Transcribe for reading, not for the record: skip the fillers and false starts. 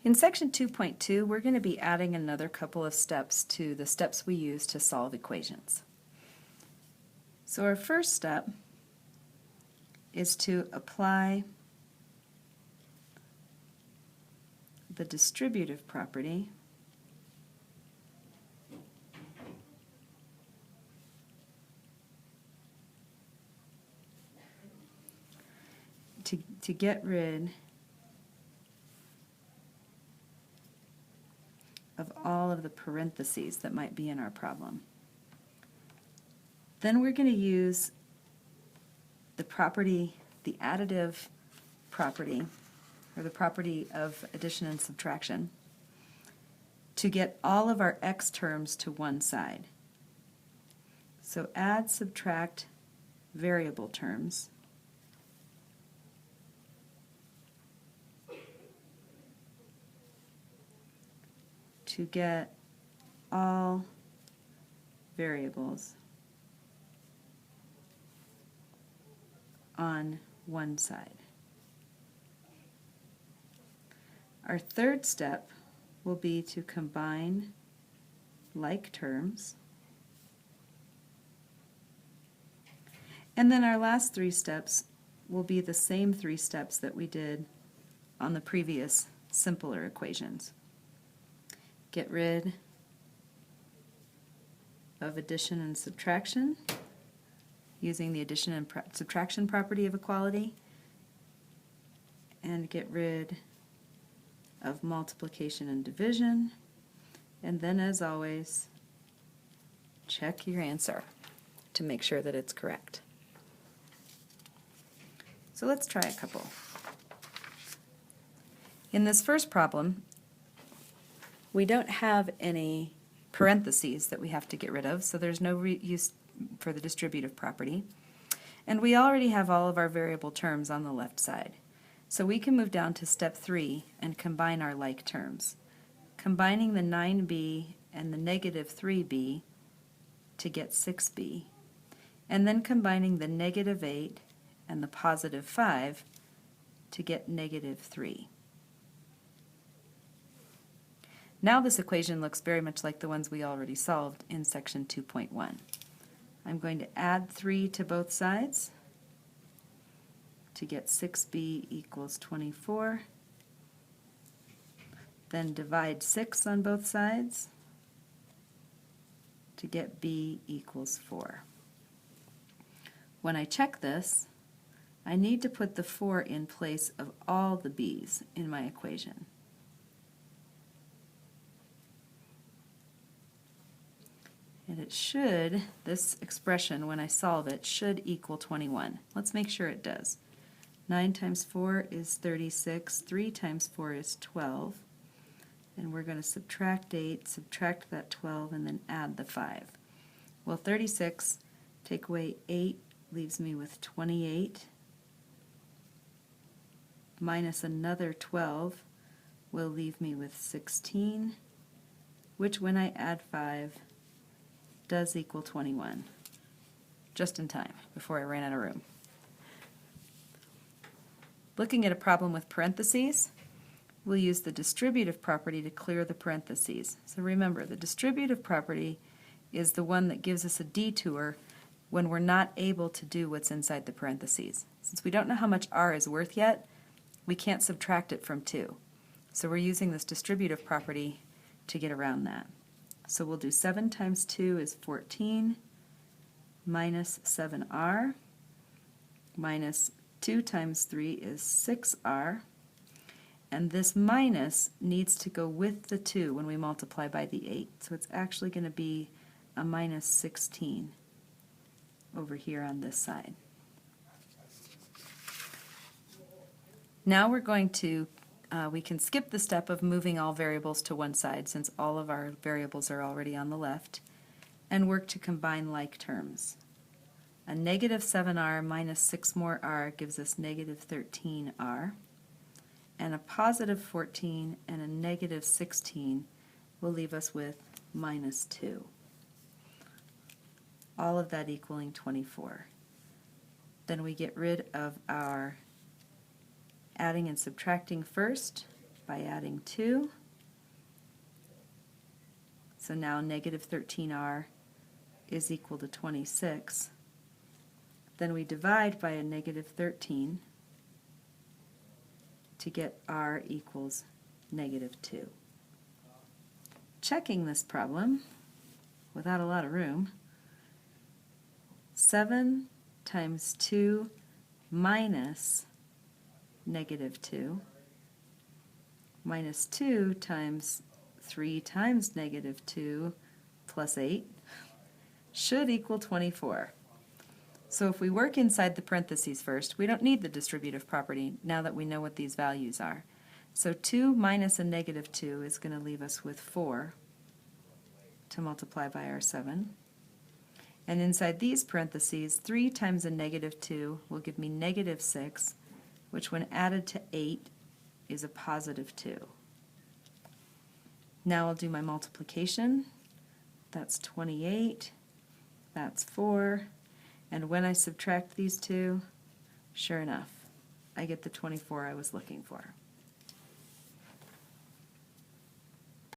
In section 2.2, we're going to be adding another couple of steps to the steps we use to solve equations. So our first step is to apply the distributive property to get rid of all of the parentheses that might be in our problem. Then we're going to use the property, the additive property, or the property of addition and subtraction, to get all of our x terms to one side. So add, subtract variable terms. To get all variables on one side. Our third step will be to combine like terms. And then our last three steps will be the same three steps that we did on the previous simpler equations. Get rid of addition and subtraction using the addition and subtraction property of equality, and get rid of multiplication and division, and then, as always, check your answer to make sure that it's correct. So let's try a couple. In this first problem, we don't have any parentheses that we have to get rid of, so there's no use for the distributive property. And we already have all of our variable terms on the left side. So we can move down to step 3 and combine our like terms. Combining the 9b and the negative 3b to get 6b, and then combining the negative 8 and the positive 5 to get negative 3. Now this equation looks very much like the ones we already solved in section 2.1. I'm going to add 3 to both sides to get 6b equals 24. Then divide 6 on both sides to get b equals 4. When I check this, I need to put the 4 in place of all the b's in my equation. And it should, this expression, when I solve it, should equal 21. Let's make sure it does. 9 times 4 is 36, 3 times 4 is 12, and we're going to subtract 8, subtract that 12, and then add the 5. Well, 36, take away 8, leaves me with 28, minus another 12 will leave me with 16, which when I add 5, does equal 21, just in time before I ran out of room. Looking at a problem with parentheses, we'll use the distributive property to clear the parentheses. So remember, the distributive property is the one that gives us a detour when we're not able to do what's inside the parentheses. Since we don't know how much r is worth yet, we can't subtract it from 2. So we're using this distributive property to get around that. So we'll do 7 times 2 is 14, minus 7r, minus 2 times 3 is 6r, and this minus needs to go with the 2 when we multiply by the 8. So it's actually going to be a minus 16 over here on this side. Now we're going to we can skip the step of moving all variables to one side since all of our variables are already on the left, and work to combine like terms. A negative 7r minus 6 more r gives us negative 13r, and a positive 14 and a negative 16 will leave us with minus 2. All of that equaling 24. Then we get rid of our adding and subtracting first by adding 2. So now negative 13r is equal to 26. Then we divide by a negative 13 to get r equals negative 2. Checking this problem, without a lot of room, 7 times 2 minus negative 2 minus 2 times 3 times negative 2 plus 8 should equal 24. So if we work inside the parentheses first, we don't need the distributive property now that we know what these values are. So 2 minus a negative 2 is going to leave us with 4 to multiply by our 7. And inside these parentheses, 3 times a negative 2 will give me negative 6, which when added to 8 is a positive 2. Now I'll do my multiplication. That's 28, that's 4, and when I subtract these two, sure enough, I get the 24 I was looking for.